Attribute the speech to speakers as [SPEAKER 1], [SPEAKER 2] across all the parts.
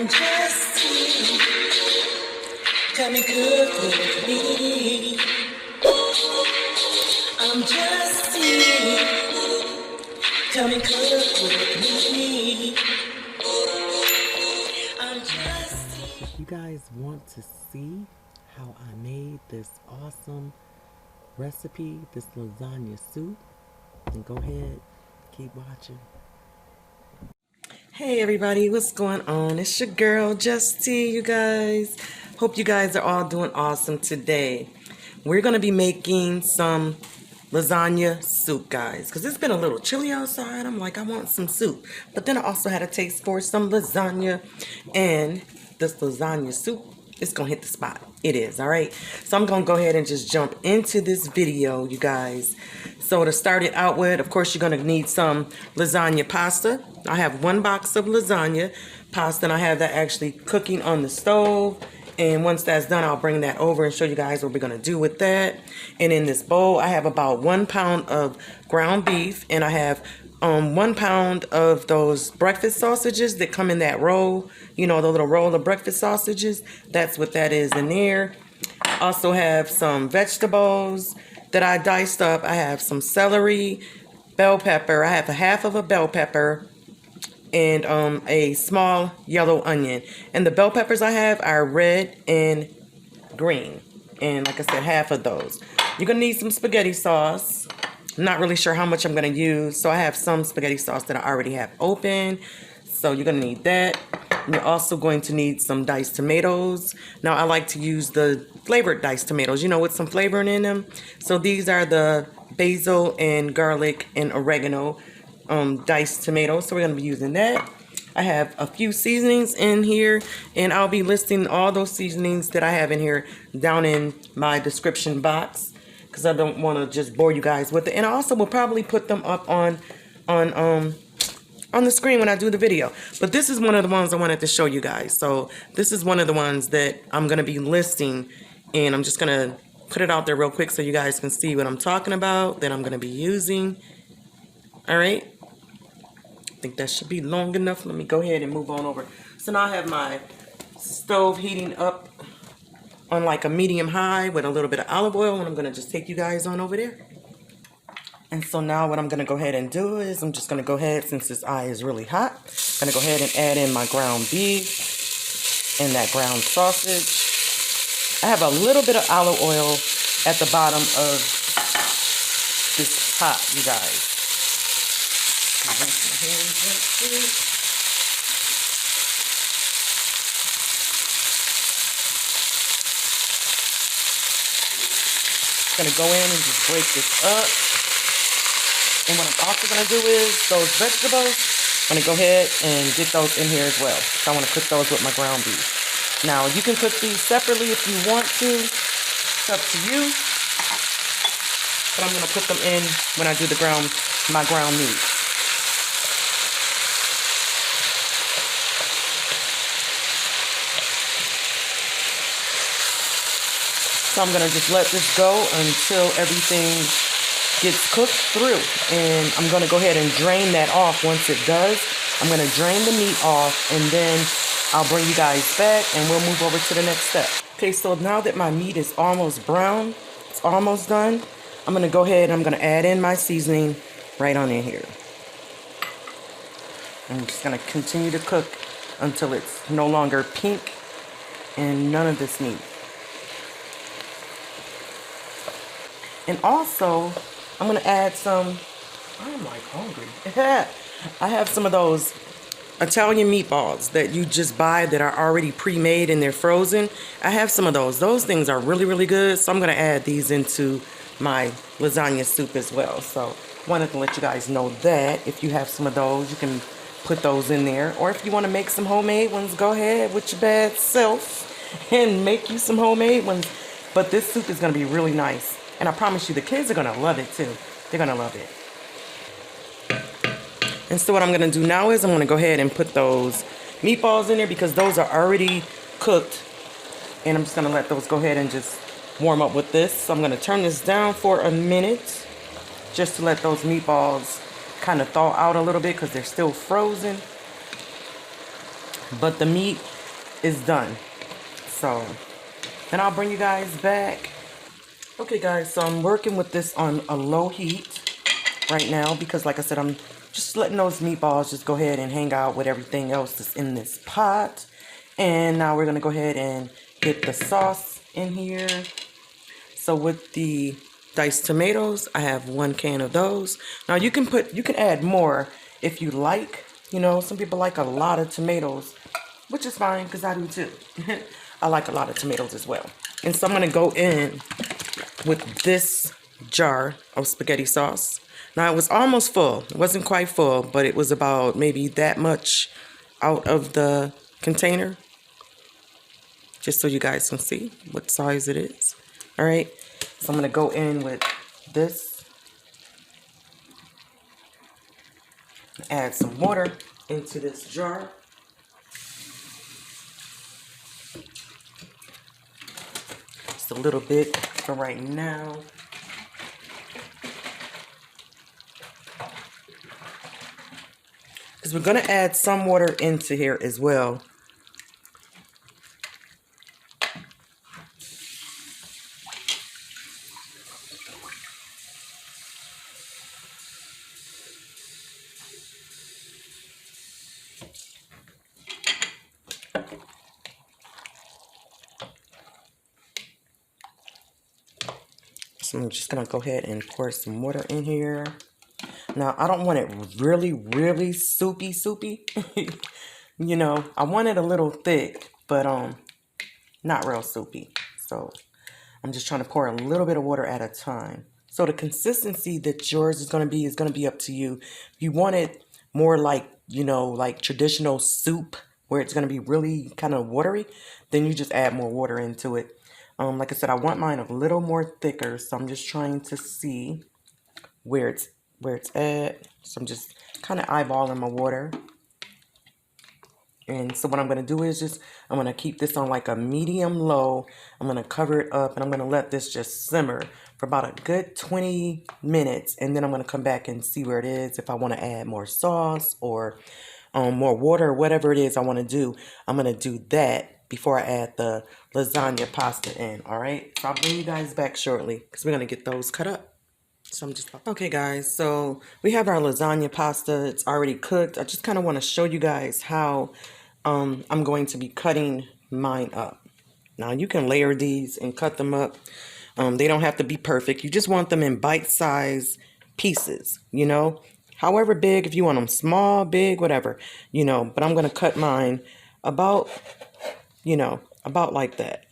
[SPEAKER 1] I'm just you. Come and cook with me. I'm just you. Come and cook with me. I'm just you.
[SPEAKER 2] If you guys want to see how I made this awesome recipe, this lasagna soup, then go ahead, keep watching. Hey everybody, what's going on? It's your girl Justy, you guys. Hope you guys are all doing awesome today. We're going to be making some lasagna soup, guys, because it's been a little chilly outside. I'm like, I want some soup. But then I also had a taste for some lasagna, and this lasagna soup is going to hit the spot. It is, all right? So I'm going to go ahead and just jump into this video, you guys. So to start it out with, of course, you're going to need some lasagna pasta. I have 1 box of lasagna pasta, and I have that actually cooking on the stove. And once that's done, I'll bring that over and show you guys what we're going to do with that. And in this bowl, I have about 1 pound of ground beef, and I have 1 pound of those breakfast sausages that come in that roll. You know, the little roll of breakfast sausages. That's what that is in there. I also have some vegetables that I diced up. I have some celery, bell pepper. I have a half of a bell pepper, and a small yellow onion. And the bell peppers I have are red and green. And like I said, half of those. You're going to need some spaghetti sauce. I'm not really sure how much I'm going to use. So I have some spaghetti sauce that I already have open. So you're going to need that. And you're also going to need some diced tomatoes. Now I like to use the flavored diced tomatoes, you know, with some flavoring in them. So these are the basil and garlic and oregano diced tomatoes, so we're going to be using that. I have a few seasonings in here, and I'll be listing all those seasonings that I have in here down in my description box, because I don't want to just bore you guys with it. And I also will probably put them up on the screen when I do the video. But this is one of the ones I wanted to show you guys. So this is one of the ones that I'm going to be listing, and I'm just going to put it out there real quick so you guys can see what I'm talking about that I'm going to be using. All right. I think that should be long enough. Let me go ahead and move on over. So now I have my stove heating up on like a medium high with a little bit of olive oil, and I'm going to just take you guys on over there. And so now what I'm going to go ahead and do is I'm just going to go ahead, since this eye is really hot, I'm going to go ahead and add in my ground beef and that ground sausage. I have a little bit of olive oil at the bottom of this pot, you guys. Gonna go in and just break this up. And what I'm also gonna do is those vegetables, I'm gonna go ahead and get those in here as well. So I want to cook those with my ground beef. Now you can cook these separately if you want to. It's up to you. But I'm gonna put them in when I do my ground meat. So I'm going to just let this go until everything gets cooked through. And I'm going to go ahead and drain that off once it does. I'm going to drain the meat off, and then I'll bring you guys back and we'll move over to the next step. Okay, so now that my meat is almost brown, it's almost done, I'm going to go ahead and I'm going to add in my seasoning right on in here. I'm just going to continue to cook until it's no longer pink and none of this meat. And also, I'm going to add some, I'm like hungry. I have some of those Italian meatballs that you just buy that are already pre-made and they're frozen. I have some of those. Those things are really, really good. So I'm going to add these into my lasagna soup as well. So wanted to let you guys know that if you have some of those, you can put those in there. Or if you want to make some homemade ones, go ahead with your bad self and make you some homemade ones. But this soup is going to be really nice. And I promise you, the kids are going to love it too. They're going to love it. And so what I'm going to do now is I'm going to go ahead and put those meatballs in there because those are already cooked. And I'm just going to let those go ahead and just warm up with this. So I'm going to turn this down for a minute just to let those meatballs kind of thaw out a little bit because they're still frozen. But the meat is done. So then I'll bring you guys back. Okay guys, so I'm working with this on a low heat right now because like I said, I'm just letting those meatballs just go ahead and hang out with everything else that's in this pot. And now we're gonna go ahead and get the sauce in here. So with the diced tomatoes, I have 1 can of those. Now you can add more if you like. You know, some people like a lot of tomatoes, which is fine because I do too. I like a lot of tomatoes as well. And so I'm gonna go in with this jar of spaghetti sauce. Now it was almost full. It wasn't quite full, but it was about maybe that much out of the container. Just so you guys can see what size it is. All right, so I'm gonna go in with this. Add some water into this jar. Just a little bit for right now. Because we're gonna add some water into here as well. So I'm just gonna go ahead and pour some water in here. Now I don't want it really, really soupy. You know, I want it a little thick, but not real soupy. So I'm just trying to pour a little bit of water at a time. So the consistency that yours is gonna be up to you. If you want it more like, you know, like traditional soup where it's gonna be really kind of watery, then you just add more water into it. Like I said, I want mine a little more thicker, so I'm just trying to see where it's at. So I'm just kind of eyeballing my water. And so what I'm going to do is I'm going to keep this on like a medium low. I'm going to cover it up and I'm going to let this just simmer for about a good 20 minutes. And then I'm going to come back and see where it is. If I want to add more sauce or more water, or whatever it is I want to do, I'm going to do that before I add the lasagna pasta in. All right, so I'll bring you guys back shortly because we're going to get those cut up. So I'm just, okay guys, so we have our lasagna pasta. It's already cooked. I just kind of want to show you guys how I'm going to be cutting mine up. Now you can layer these and cut them up. They don't have to be perfect. You just want them in bite-sized pieces, you know, however big, if you want them small, big, whatever, you know, but I'm going to cut mine about, you know, about like that.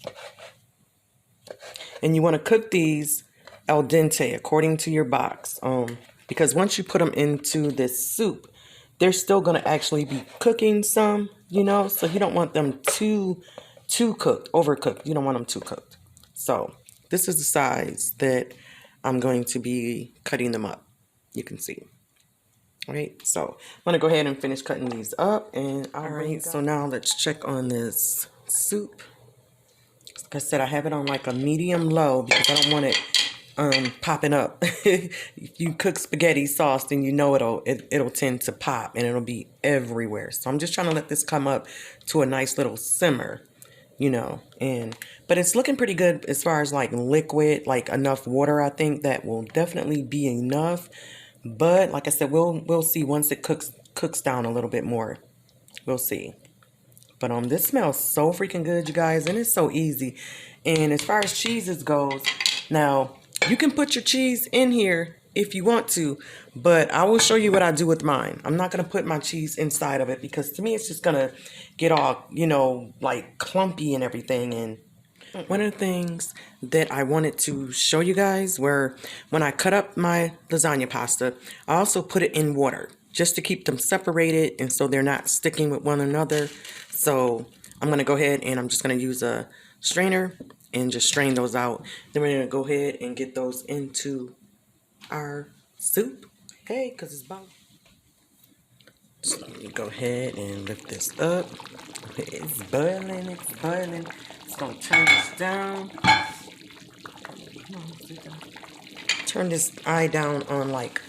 [SPEAKER 2] And you want to cook these al dente according to your box, because once you put them into this soup, they're still going to actually be cooking some, you know, so you don't want them too cooked, overcooked. You don't want them too cooked. So this is the size that I'm going to be cutting them up. You can see. All right, so I'm going to go ahead and finish cutting these up. And all right, so now let's check on this soup. Like I said, I have it on like a medium low because I don't want it popping up. If you cook spaghetti sauce, then you know it'll tend to pop and it'll be everywhere. So I'm just trying to let this come up to a nice little simmer, you know, but it's looking pretty good as far as like liquid, like enough water. I think that will definitely be enough. But like I said, we'll see once it cooks down a little bit more. We'll see. But this smells so freaking good, you guys, and it's so easy. And as far as cheeses goes, now you can put your cheese in here if you want to, but I will show you what I do with mine. I'm not gonna put my cheese inside of it because to me it's just gonna get all, you know, like clumpy and everything. And one of the things that I wanted to show you guys were when I cut up my lasagna pasta, I also put it in water just to keep them separated and so they're not sticking with one another. So I'm going to go ahead and I'm just going to use a strainer and just strain those out. Then we're going to go ahead and get those into our soup. Okay, because it's boiling. So let me go ahead and lift this up. It's boiling, it's boiling. Just going to turn this down. Turn this eye down on like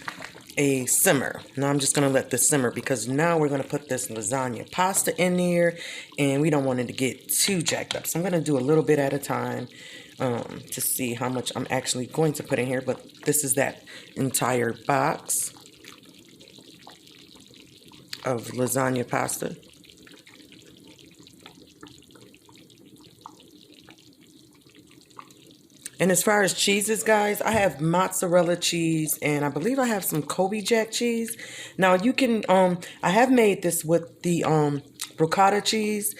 [SPEAKER 2] a simmer. Now I'm just going to let this simmer because now we're going to put this lasagna pasta in there and we don't want it to get too jacked up. So I'm going to do a little bit at a time to see how much I'm actually going to put in here. But this is that entire box of lasagna pasta. And as far as cheeses, guys, I have mozzarella cheese and I believe I have some Kobe Jack cheese. Now you can, I have made this with the ricotta cheese,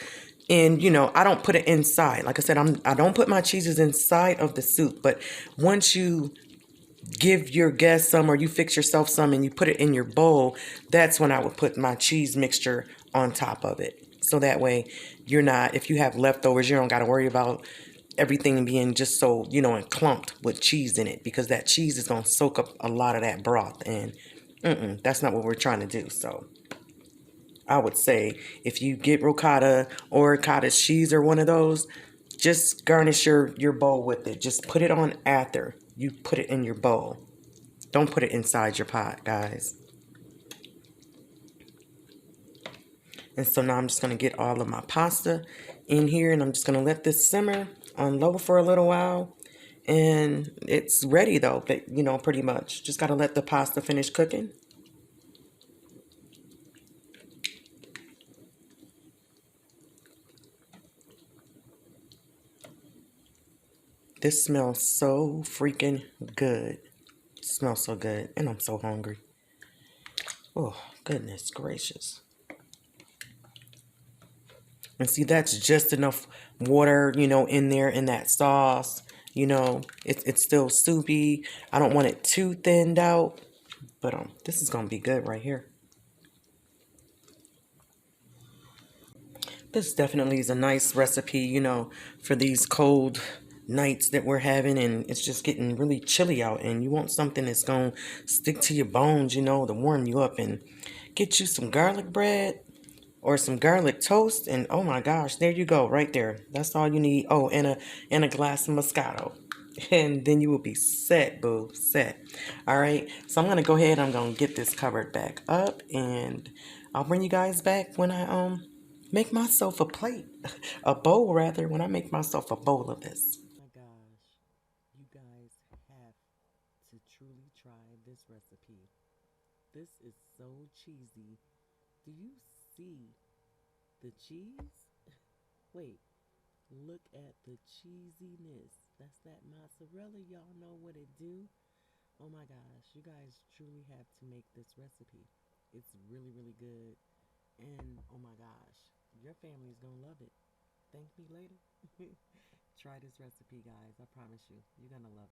[SPEAKER 2] and you know, I don't put it inside. Like I said, I don't put my cheeses inside of the soup, but once you give your guests some or you fix yourself some and you put it in your bowl, that's when I would put my cheese mixture on top of it. So that way you're not, if you have leftovers, you don't got to worry about everything being just so, you know, and clumped with cheese in it, because that cheese is going to soak up a lot of that broth, and that's not what we're trying to do. So I would say if you get ricotta or cottage cheese or one of those, just garnish your bowl with it. Just put it on after you put it in your bowl. Don't put it inside your pot, guys. And so now I'm just going to get all of my pasta in here, and I'm just going to let this simmer on low for a little while. And it's ready though, but you know, pretty much. Just got to let the pasta finish cooking. This smells so freaking good. It smells so good, and I'm so hungry. Oh, goodness gracious. And see, that's just enough water, you know, in there in that sauce. You know, it's still soupy. I don't want it too thinned out, but this is gonna be good right here. This definitely is a nice recipe, you know, for these cold nights that we're having, and it's just getting really chilly out, and you want something that's gonna stick to your bones, you know, to warm you up. And get you some garlic bread or some garlic toast, and oh my gosh, there you go, right there. That's all you need. Oh, and a glass of Moscato. And then you will be set, boo, set. All right, so I'm gonna go ahead, I'm gonna get this covered back up, and I'll bring you guys back when I make myself a plate, a bowl rather, when I make myself a bowl of this. Oh my gosh, you guys have to truly try this recipe. This is so cheesy. Do you see the cheese? Wait, look at the cheesiness. That's that mozzarella. Y'all know what it do. Oh my gosh, you guys truly have to make this recipe. It's really, really good. And oh my gosh, your family's gonna love it. Thank me later. Try this recipe, guys. I promise you, you're gonna love it.